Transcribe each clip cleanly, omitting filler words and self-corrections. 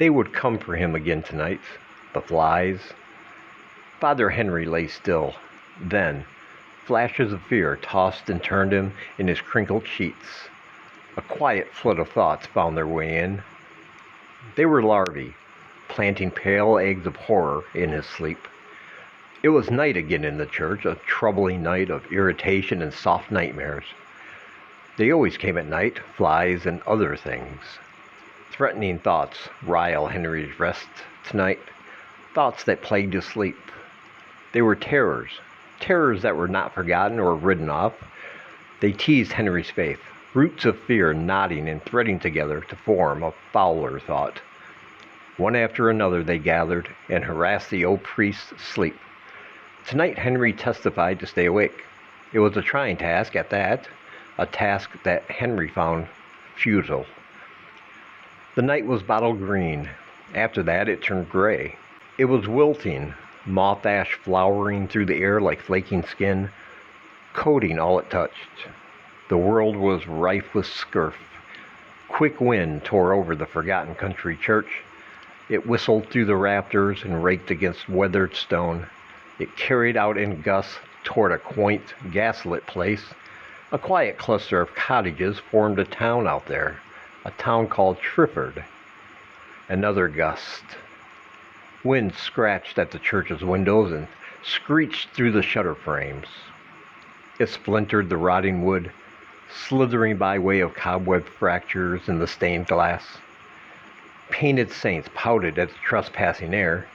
They would come for him again tonight, the flies. Father Henry lay still. Then, flashes of fear tossed and turned him in his crinkled sheets. A quiet flood of thoughts found their way in. They were larvae, planting pale eggs of horror in his sleep. It was night again in the church, a troubling night of irritation and soft nightmares. They always came at night, flies and other things. Threatening thoughts rile Henry's rest tonight, thoughts that plagued his sleep. They were terrors that were not forgotten or ridden off. They teased Henry's faith, roots of fear knotting and threading together to form a fouler thought. One after another they gathered and harassed the old priest's sleep. Tonight Henry testified to stay awake. It was a trying task at that, a task that Henry found futile. The night was bottle green. After that it turned gray. It was wilting, moth ash flowering through the air like flaking skin, coating all it touched. The world was rife with scurf. Quick wind tore over the forgotten country church. It whistled through the rafters and raked against weathered stone. It carried out in gusts toward a quaint, gaslit place. A quiet cluster of cottages formed a town out there, a town called Trifford. Another gust. Wind scratched at the church's windows and screeched through the shutter frames. It splintered the rotting wood, slithering by way of cobweb fractures in the stained glass. Painted saints pouted at the trespassing air.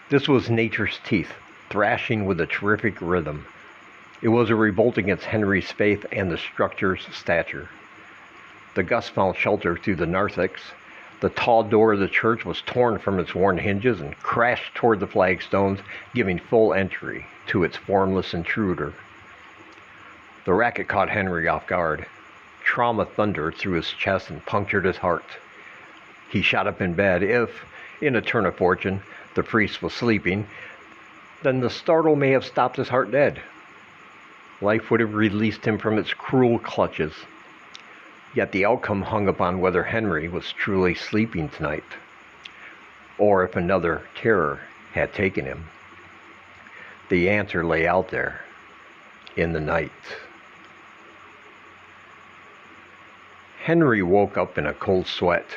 This was nature's teeth, thrashing with a terrific rhythm. It was a revolt against Henry's faith and the structure's stature. The gust found shelter through the narthex. The tall door of the church was torn from its worn hinges and crashed toward the flagstones, giving full entry to its formless intruder. The racket caught Henry off guard. Trauma thundered through his chest and punctured his heart. He shot up in bed. If, in a turn of fortune, the priest was sleeping, then the startle may have stopped his heart dead. Life would have released him from its cruel clutches. Yet the outcome hung upon whether Henry was truly sleeping tonight, or if another terror had taken him. The answer lay out there, in the night. Henry woke up in a cold sweat.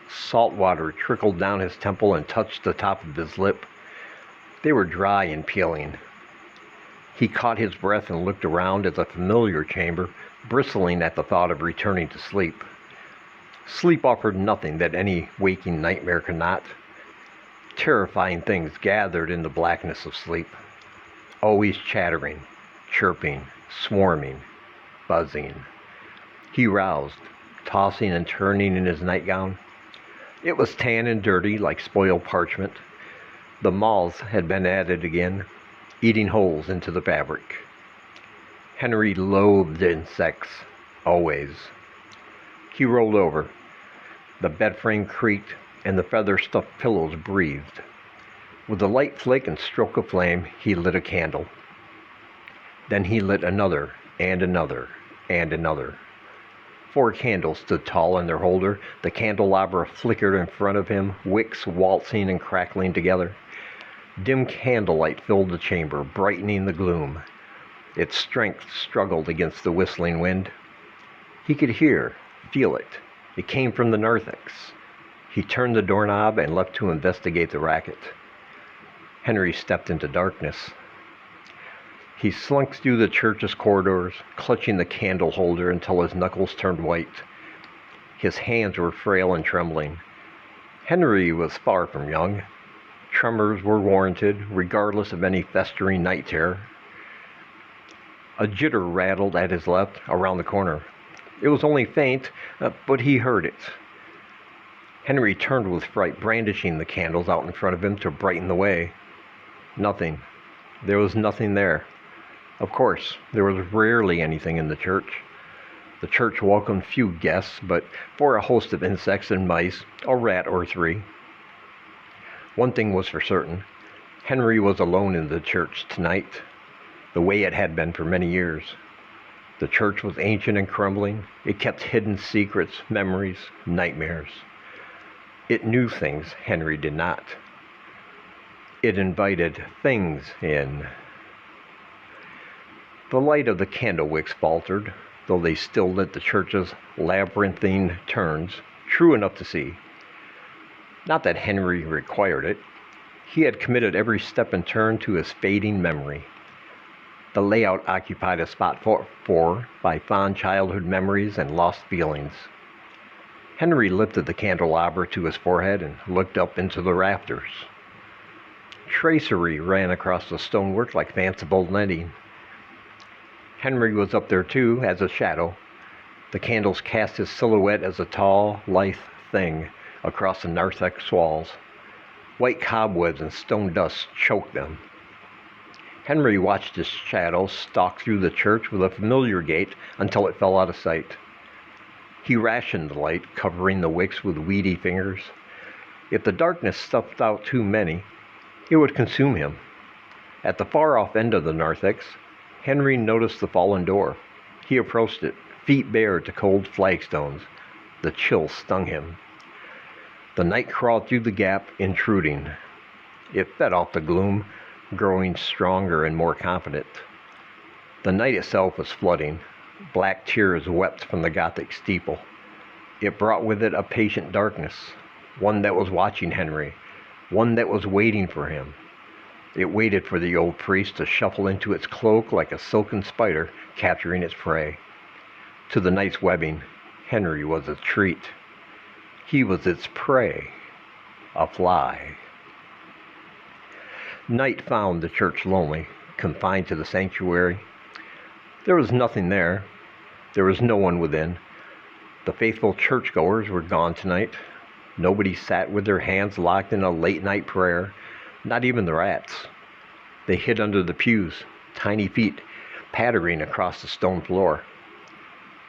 Salt water trickled down his temple and touched the top of his lip. They were dry and peeling. He caught his breath and looked around at the familiar chamber, bristling at the thought of returning to sleep. Sleep offered nothing that any waking nightmare could not. Terrifying things gathered in the blackness of sleep, always chattering, chirping, swarming, buzzing. He roused, tossing and turning in his nightgown. It was tan and dirty like spoiled parchment. The moths had been at it again, eating holes into the fabric. Henry loathed insects, always. He rolled over. The bed frame creaked, and the feather-stuffed pillows breathed. With a light flick and stroke of flame, he lit a candle. Then he lit another, and another, and another. 4 candles stood tall in their holder. The candelabra flickered in front of him, wicks waltzing and crackling together. Dim candlelight filled the chamber, brightening the gloom. Its strength struggled against the whistling wind. He could hear, feel it. It came from the narthex. He turned the doorknob and left to investigate the racket. Henry stepped into darkness. He slunk through the church's corridors, clutching the candle holder until his knuckles turned white. His hands were frail and trembling. Henry was far from young. Tremors were warranted, regardless of any festering night terror. A jitter rattled at his left, around the corner. It was only faint, but he heard it. Henry turned with fright, brandishing the candles out in front of him to brighten the way. Nothing. There was nothing there. Of course, there was rarely anything in the church. The church welcomed few guests, but for a host of insects and mice, a rat or 3. One thing was for certain. Henry was alone in the church tonight, the way it had been for many years. The church was ancient and crumbling. It kept hidden secrets, memories, nightmares. It knew things Henry did not. It invited things in. The light of the candle wicks faltered, though they still lit the church's labyrinthine turns, true enough to see. Not that Henry required it. He had committed every step and turn to his fading memory. The layout occupied a spot fought for by fond childhood memories and lost feelings. Henry lifted the candelabra to his forehead and looked up into the rafters. Tracery ran across the stonework like fanciful netting. Henry was up there too, as a shadow. The candles cast his silhouette as a tall, lithe thing across the narthex walls. White cobwebs and stone dust choked them. Henry watched his shadow stalk through the church with a familiar gait until it fell out of sight. He rationed the light, covering the wicks with weedy fingers. If the darkness stuffed out too many, it would consume him. At the far-off end of the narthex, Henry noticed the fallen door. He approached it, feet bare to cold flagstones. The chill stung him. The night crawled through the gap, intruding. It fed off the gloom, growing stronger and more confident. The night itself was flooding. Black tears wept from the Gothic steeple. It brought with it a patient darkness, one that was watching Henry, one that was waiting for him. It waited for the old priest to shuffle into its cloak like a silken spider capturing its prey. To the night's webbing, Henry was a treat. He was its prey, a fly. Night found the church lonely, confined to the sanctuary. There was nothing there. There was no one within. The faithful churchgoers were gone tonight. Nobody sat with their hands locked in a late-night prayer, not even the rats. They hid under the pews, tiny feet pattering across the stone floor.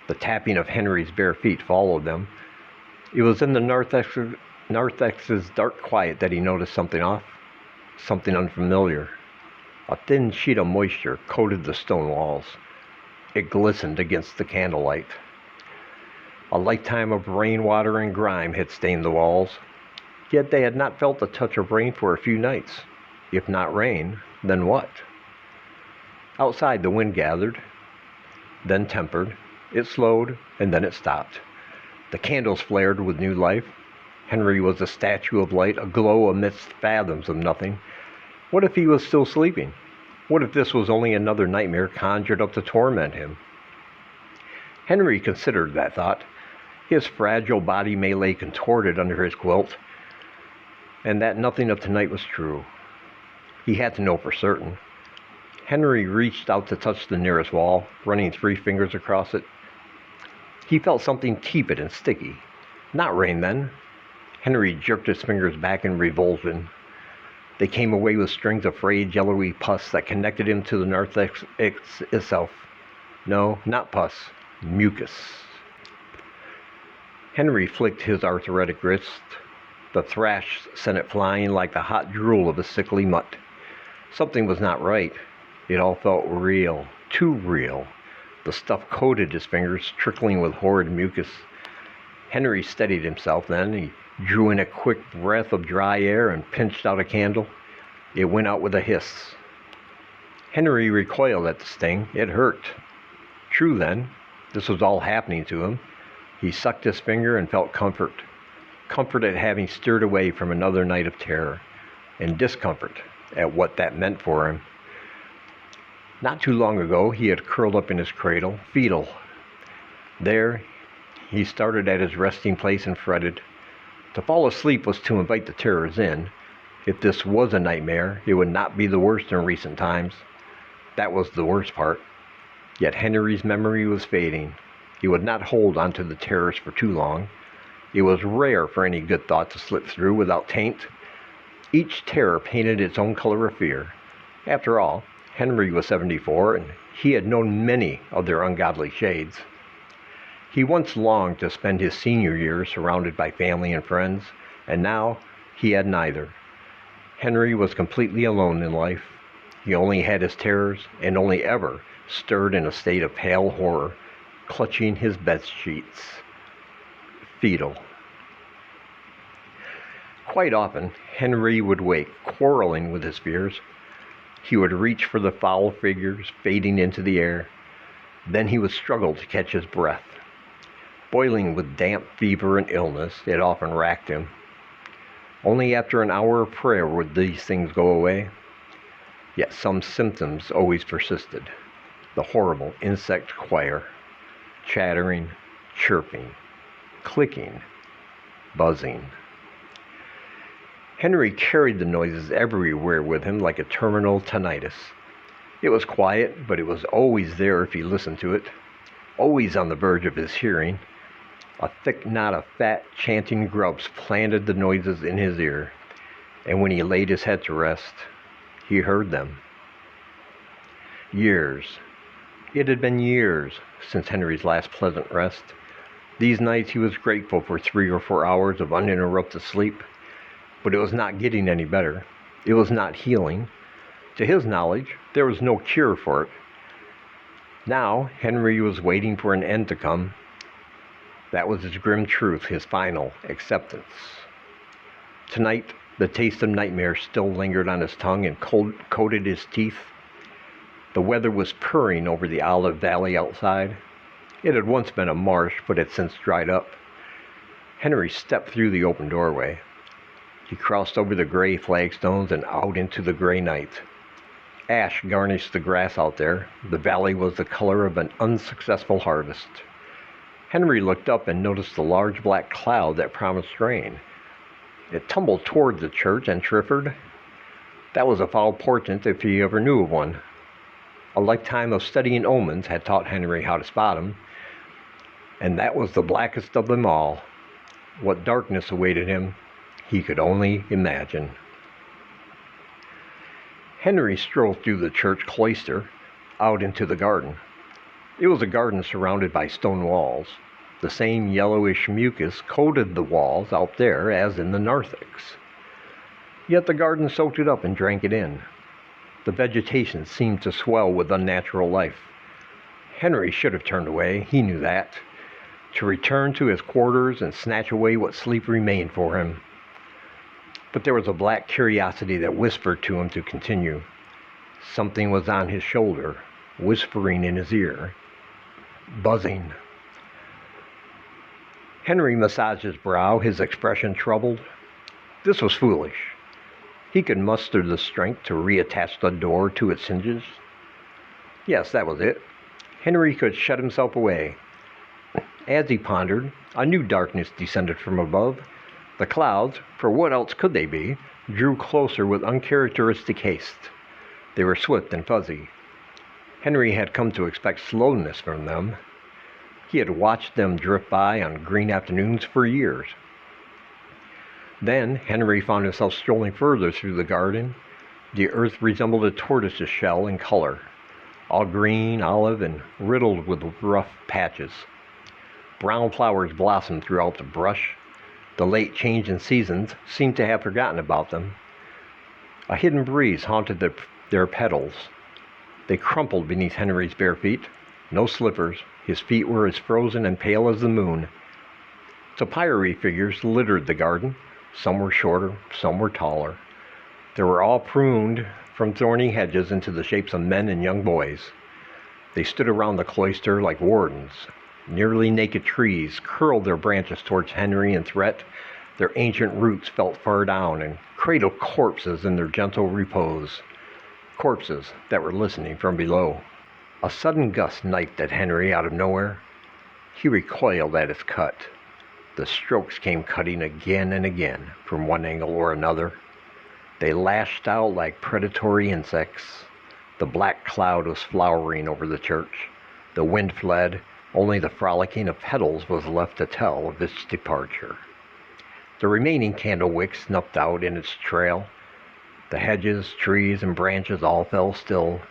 The tapping of Henry's bare feet followed them. It was in the narthex's dark quiet that he noticed something off, something unfamiliar. A thin sheet of moisture coated the stone walls. It glistened against the candlelight. A lifetime of rainwater and grime had stained the walls, yet they had not felt the touch of rain for a few nights. If not rain, then what? Outside the wind gathered, then tempered. It slowed, and then it stopped. The candles flared with new life. Henry was a statue of light, aglow amidst fathoms of nothing. What if he was still sleeping? What if this was only another nightmare conjured up to torment him? Henry considered that thought. His fragile body may lay contorted under his quilt, and that nothing of tonight was true. He had to know for certain. Henry reached out to touch the nearest wall, running 3 fingers across it. He felt something tepid and sticky. Not rain, then. Henry jerked his fingers back in revulsion. They came away with strings of frayed, yellowy pus that connected him to the narthex itself. No, not pus. Mucus. Henry flicked his arthritic wrist. The thrash sent it flying like the hot drool of a sickly mutt. Something was not right. It all felt real, too real. The stuff coated his fingers, trickling with horrid mucus. Henry steadied himself then. He drew in a quick breath of dry air and pinched out a candle. It went out with a hiss. Henry recoiled at the sting. It hurt. True then, this was all happening to him. He sucked his finger and felt comfort. Comfort at having stirred away from another night of terror, and discomfort at what that meant for him. Not too long ago, he had curled up in his cradle, fetal. There, he started at his resting place and fretted. To fall asleep was to invite the terrors in. If this was a nightmare, it would not be the worst in recent times. That was the worst part. Yet Henry's memory was fading. He would not hold onto the terrors for too long. It was rare for any good thought to slip through without taint. Each terror painted its own color of fear. After all, Henry was 74, and he had known many of their ungodly shades. He once longed to spend his senior years surrounded by family and friends, and now he had neither. Henry was completely alone in life. He only had his terrors, and only ever stirred in a state of pale horror, clutching his bed sheets. Fetal. Quite often, Henry would wake, quarreling with his fears. He would reach for the foul figures fading into the air. Then he would struggle to catch his breath. Boiling with damp fever and illness, it often racked him. Only after an hour of prayer would these things go away. Yet some symptoms always persisted. The horrible insect choir, chattering, chirping, clicking, buzzing. Henry carried the noises everywhere with him like a terminal tinnitus. It was quiet, but it was always there if he listened to it, always on the verge of his hearing. A thick knot of fat, chanting grubs planted the noises in his ear, and when he laid his head to rest, he heard them. Years. It had been years since Henry's last pleasant rest. These nights he was grateful for 3 or 4 hours of uninterrupted sleep, but it was not getting any better. It was not healing. To his knowledge, there was no cure for it. Now, Henry was waiting for an end to come. That was his grim truth, his final acceptance. Tonight, the taste of nightmare still lingered on his tongue and coated his teeth. The weather was purring over the olive valley outside. It had once been a marsh, but had since dried up. Henry stepped through the open doorway. He crossed over the gray flagstones and out into the gray night. Ash garnished the grass out there. The valley was the color of an unsuccessful harvest. Henry looked up and noticed a large black cloud that promised rain. It tumbled toward the church and Trifford. That was a foul portent if he ever knew of one. A lifetime of studying omens had taught Henry how to spot them, and that was the blackest of them all. What darkness awaited him, he could only imagine. Henry strolled through the church cloister, out into the garden. It was a garden surrounded by stone walls. The same yellowish mucus coated the walls out there as in the narthex. Yet the garden soaked it up and drank it in. The vegetation seemed to swell with unnatural life. Henry should have turned away, he knew that, to return to his quarters and snatch away what sleep remained for him. But there was a black curiosity that whispered to him to continue. Something was on his shoulder, whispering in his ear, buzzing. Henry massaged his brow, his expression troubled. This was foolish. He could muster the strength to reattach the door to its hinges. Yes, that was it. Henry could shut himself away. As he pondered, a new darkness descended from above. The clouds, for what else could they be, drew closer with uncharacteristic haste. They were swift and fuzzy. Henry had come to expect slowness from them. He had watched them drift by on green afternoons for years. Then Henry found himself strolling further through the garden. The earth resembled a tortoise's shell in color, all green, olive, and riddled with rough patches. Brown flowers blossomed throughout the brush. The late change in seasons seemed to have forgotten about them. A hidden breeze haunted their petals. They crumpled beneath Henry's bare feet. No slippers. His feet were as frozen and pale as the moon. Topiary figures littered the garden. Some were shorter, some were taller. They were all pruned from thorny hedges into the shapes of men and young boys. They stood around the cloister like wardens. Nearly naked trees curled their branches towards Henry in threat. Their ancient roots felt far down and cradled corpses in their gentle repose. Corpses that were listening from below. A sudden gust knifed at Henry out of nowhere. He recoiled at its cut. The strokes came cutting again and again from one angle or another. They lashed out like predatory insects. The black cloud was flowering over the church. The wind fled. Only the frolicking of petals was left to tell of its departure. The remaining candle wick snuffed out in its trail. The hedges, trees, and branches all fell still.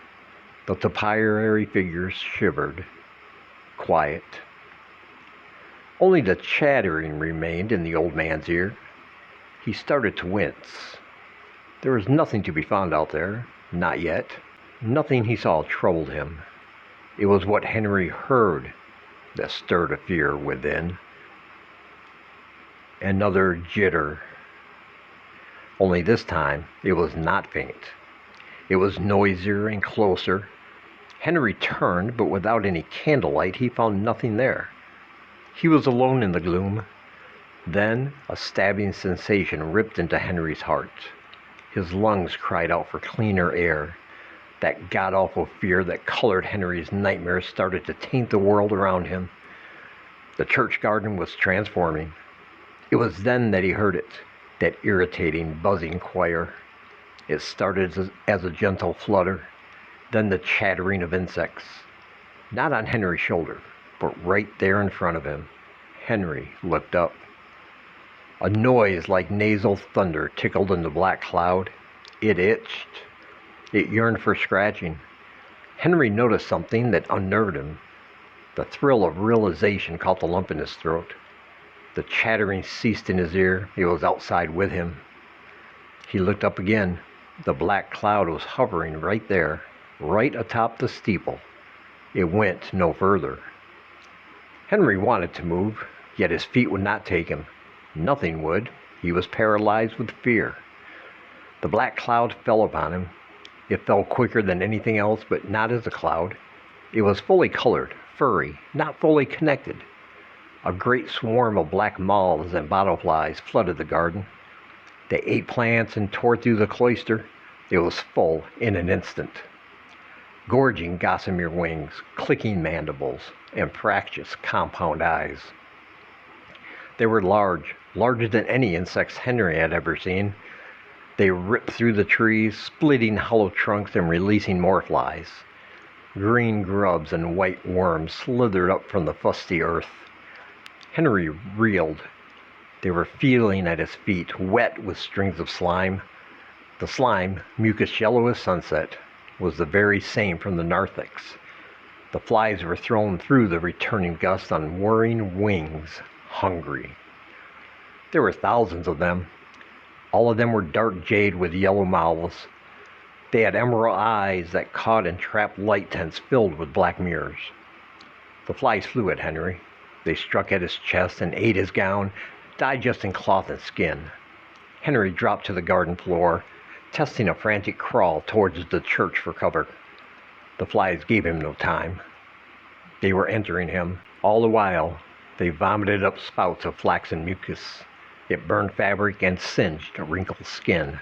The topiary figures shivered, quiet. Only the chattering remained in the old man's ear. He started to wince. There was nothing to be found out there, not yet. Nothing he saw troubled him. It was what Henry heard that stirred a fear within. Another jitter. Only this time it was not faint. It was noisier and closer. Henry turned, but without any candlelight he found nothing there. He was alone in the gloom. Then a stabbing sensation ripped into Henry's heart. His lungs cried out for cleaner air. That god-awful fear that colored Henry's nightmares started to taint the world around him. The church garden was transforming. It was then that he heard it, that irritating, buzzing choir. It started as a gentle flutter, then the chattering of insects. Not on Henry's shoulder, but right there in front of him. Henry looked up. A noise like nasal thunder tickled in the black cloud. It itched. It yearned for scratching. Henry noticed something that unnerved him. The thrill of realization caught the lump in his throat. The chattering ceased in his ear. It was outside with him. He looked up again. The black cloud was hovering right there, right atop the steeple. It went no further. Henry wanted to move, yet his feet would not take him. Nothing would. He was paralyzed with fear. The black cloud fell upon him. It fell quicker than anything else, but not as a cloud. It was fully colored, furry, not fully connected. A great swarm of black moths and bottleflies flooded the garden. They ate plants and tore through the cloister. It was full in an instant. Gorging gossamer wings, clicking mandibles, and fractious compound eyes. They were large, larger than any insects Henry had ever seen. They ripped through the trees, splitting hollow trunks and releasing more flies. Green grubs and white worms slithered up from the fusty earth. Henry reeled. They were feeling at his feet, wet with strings of slime. The slime, mucus yellow as sunset, was the very same from the narthex. The flies were thrown through the returning gust on whirring wings, hungry. There were thousands of them. All of them were dark jade with yellow mouths. They had emerald eyes that caught and trapped light tents filled with black mirrors. The flies flew at Henry. They struck at his chest and ate his gown, digesting cloth and skin. Henry dropped to the garden floor, testing a frantic crawl towards the church for cover. The flies gave him no time. They were entering him. All the while, they vomited up spouts of flaxen mucus. It burned fabric and singed wrinkled skin.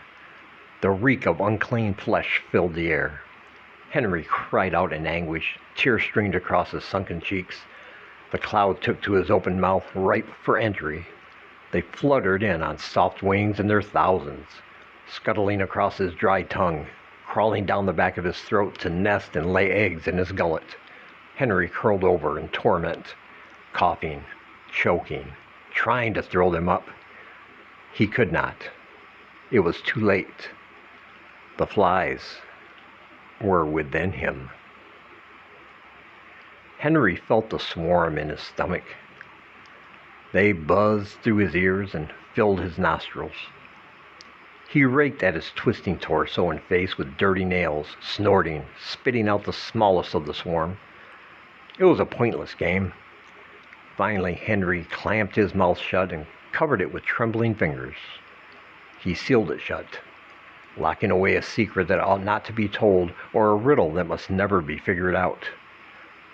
The reek of unclean flesh filled the air. Henry cried out in anguish. Tears streamed across his sunken cheeks. The cloud took to his open mouth, ripe for entry. They fluttered in on soft wings in their thousands, scuttling across his dry tongue, crawling down the back of his throat to nest and lay eggs in his gullet. Henry curled over in torment, coughing, choking, trying to throw them up. He could not. It was too late. The flies were within him. Henry felt the swarm in his stomach. They buzzed through his ears and filled his nostrils. He raked at his twisting torso and face with dirty nails, snorting, spitting out the smallest of the swarm. It was a pointless game. Finally, Henry clamped his mouth shut and covered it with trembling fingers. He sealed it shut, locking away a secret that ought not to be told or a riddle that must never be figured out.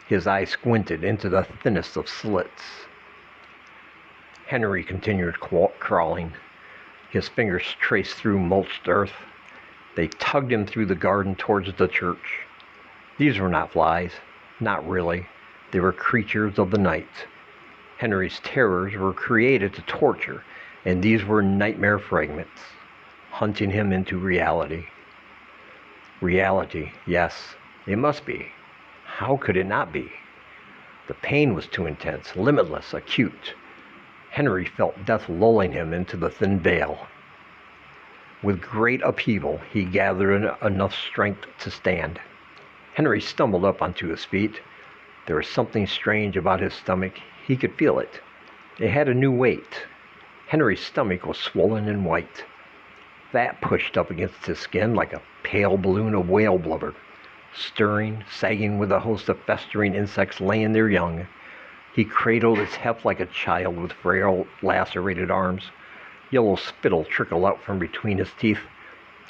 His eyes squinted into the thinnest of slits. Henry continued crawling. His fingers traced through mulched earth. They tugged him through the garden towards the church. These were not flies, not really. They were creatures of the night. Henry's terrors were created to torture, and these were nightmare fragments, hunting him into reality. Reality, yes, it must be. How could it not be? The pain was too intense, limitless, acute. Henry felt death lulling him into the thin veil. With great upheaval, he gathered enough strength to stand. Henry stumbled up onto his feet. There was something strange about his stomach. He could feel it. It had a new weight. Henry's stomach was swollen and white. Fat pushed up against his skin like a pale balloon of whale blubber, stirring, sagging with a host of festering insects laying their young. He cradled his heft like a child with frail, lacerated arms. Yellow spittle trickled out from between his teeth.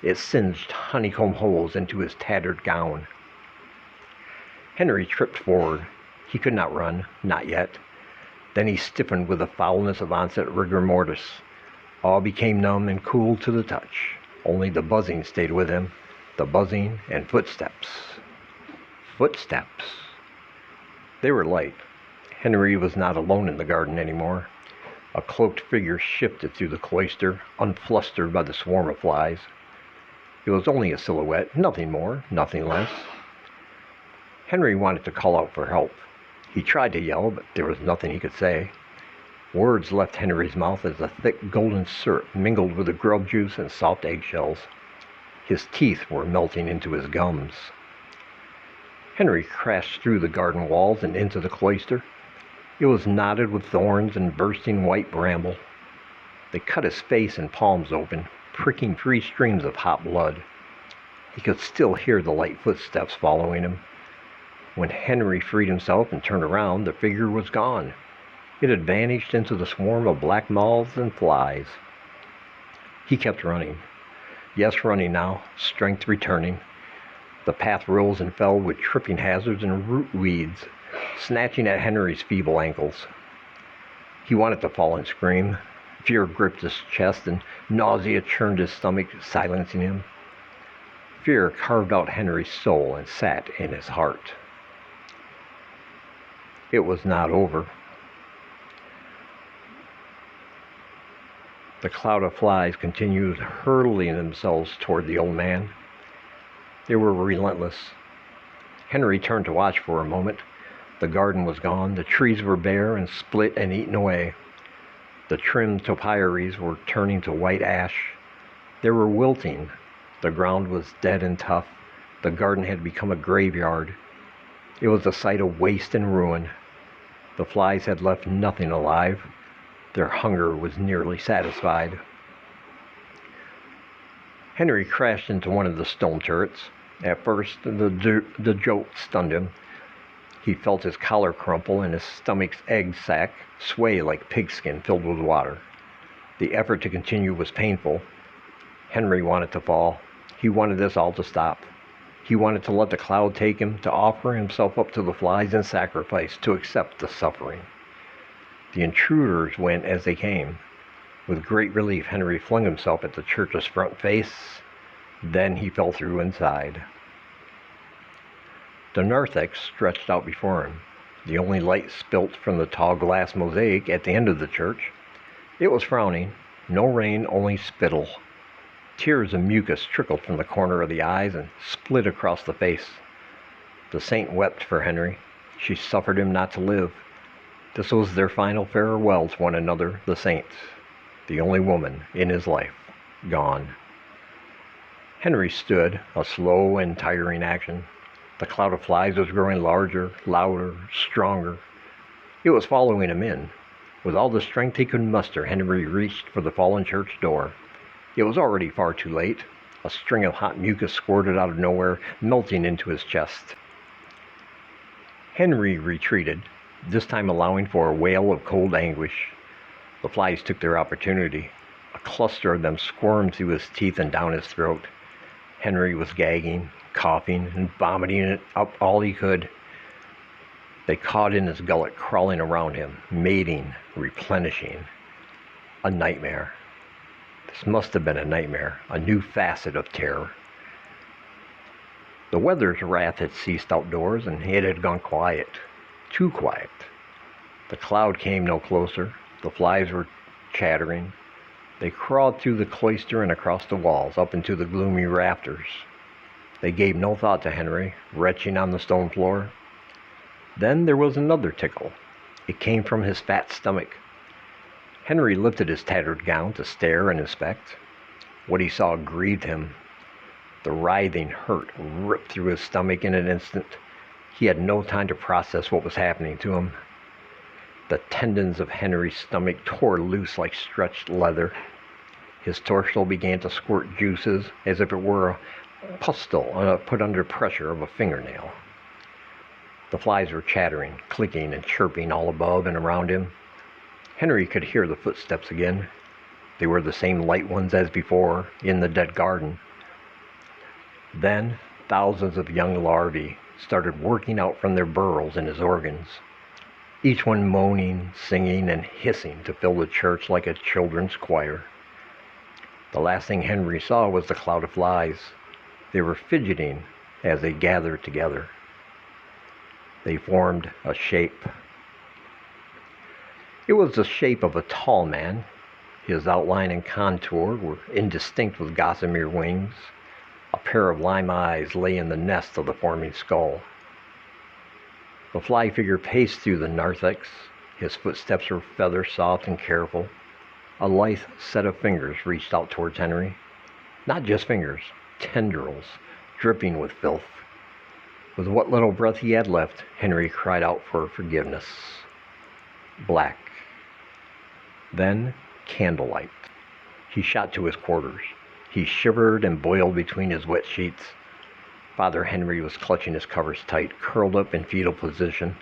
It singed honeycomb holes into his tattered gown. Henry tripped forward. He could not run, not yet. Then he stiffened with the foulness of onset rigor mortis. All became numb and cool to the touch. Only the buzzing stayed with him. The buzzing and footsteps. Footsteps. They were light. Henry was not alone in the garden anymore. A cloaked figure shifted through the cloister, unflustered by the swarm of flies. It was only a silhouette, nothing more, nothing less. Henry wanted to call out for help. He tried to yell, but there was nothing he could say. Words left Henry's mouth as a thick golden syrup mingled with the grub juice and soft eggshells. His teeth were melting into his gums. Henry crashed through the garden walls and into the cloister. It was knotted with thorns and bursting white bramble. They cut his face and palms open, pricking free streams of hot blood. He could still hear the light footsteps following him. When Henry freed himself and turned around, the figure was gone. It had vanished into the swarm of black moths and flies. He kept running. Yes, running now, strength returning. The path rose and fell with tripping hazards and root weeds, snatching at Henry's feeble ankles. He wanted to fall and scream. Fear gripped his chest and nausea churned his stomach, silencing him. Fear carved out Henry's soul and sat in his heart. It was not over. The cloud of flies continued hurling themselves toward the old man. They were relentless. Henry turned to watch for a moment. The garden was gone. The trees were bare and split and eaten away. The trimmed topiaries were turning to white ash. They were wilting. The ground was dead and tough. The garden had become a graveyard. It was a sight of waste and ruin. The flies had left nothing alive. Their hunger was nearly satisfied. Henry crashed into one of the stone turrets. At first, the jolt stunned him. He felt his collar crumple and his stomach's egg sac sway like pigskin filled with water. The effort to continue was painful. Henry wanted to fall. He wanted this all to stop. He wanted to let the cloud take him, to offer himself up to the flies in sacrifice, to accept the suffering. The intruders went as they came. With great relief, Henry flung himself at the church's front face. Then he fell through inside. The narthex stretched out before him, the only light spilt from the tall glass mosaic at the end of the church. It was frowning. No rain, only spittle. Tears of mucus trickled from the corner of the eyes and split across the face. The saint wept for Henry. She suffered him not to live. This was their final farewell to one another, the saints. The only woman in his life, gone. Henry stood, a slow and tiring action. The cloud of flies was growing larger, louder, stronger. It was following him in. With all the strength he could muster, Henry reached for the fallen church door. It was already far too late. A string of hot mucus squirted out of nowhere, melting into his chest. Henry retreated, this time allowing for a wail of cold anguish. The flies took their opportunity. A cluster of them squirmed through his teeth and down his throat. Henry was gagging, coughing, and vomiting it up all he could. They caught in his gullet, crawling around him, mating, replenishing. A nightmare. This must have been a nightmare, a new facet of terror. The weather's wrath had ceased outdoors, and it had gone quiet. Too quiet. The cloud came no closer. The flies were chattering. They crawled through the cloister and across the walls, up into the gloomy rafters. They gave no thought to Henry, retching on the stone floor. Then there was another tickle. It came from his fat stomach. Henry lifted his tattered gown to stare and inspect. What he saw grieved him. The writhing hurt ripped through his stomach in an instant. He had no time to process what was happening to him. The tendons of Henry's stomach tore loose like stretched leather. His torso began to squirt juices as if it were a pustule put under pressure of a fingernail. The flies were chattering, clicking and chirping all above and around him. Henry could hear the footsteps again. They were the same light ones as before in the dead garden. Then thousands of young larvae started working out from their burrows in his organs, each one moaning, singing, and hissing to fill the church like a children's choir. The last thing Henry saw was the cloud of flies. They were fidgeting as they gathered together. They formed a shape. It was the shape of a tall man. His outline and contour were indistinct with gossamer wings. A pair of lime eyes lay in the nest of the forming skull. The fly figure paced through the narthex. His footsteps were feather soft and careful. A lithe set of fingers reached out towards Henry. Not just fingers, tendrils, dripping with filth. With what little breath he had left, Henry cried out for forgiveness. Black. Then candlelight. He shot to his quarters. He shivered and boiled between his wet sheets. Father Henry was clutching his covers tight, curled up in fetal position.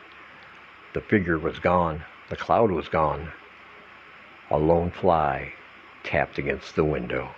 The figure was gone. The cloud was gone. A lone fly tapped against the window.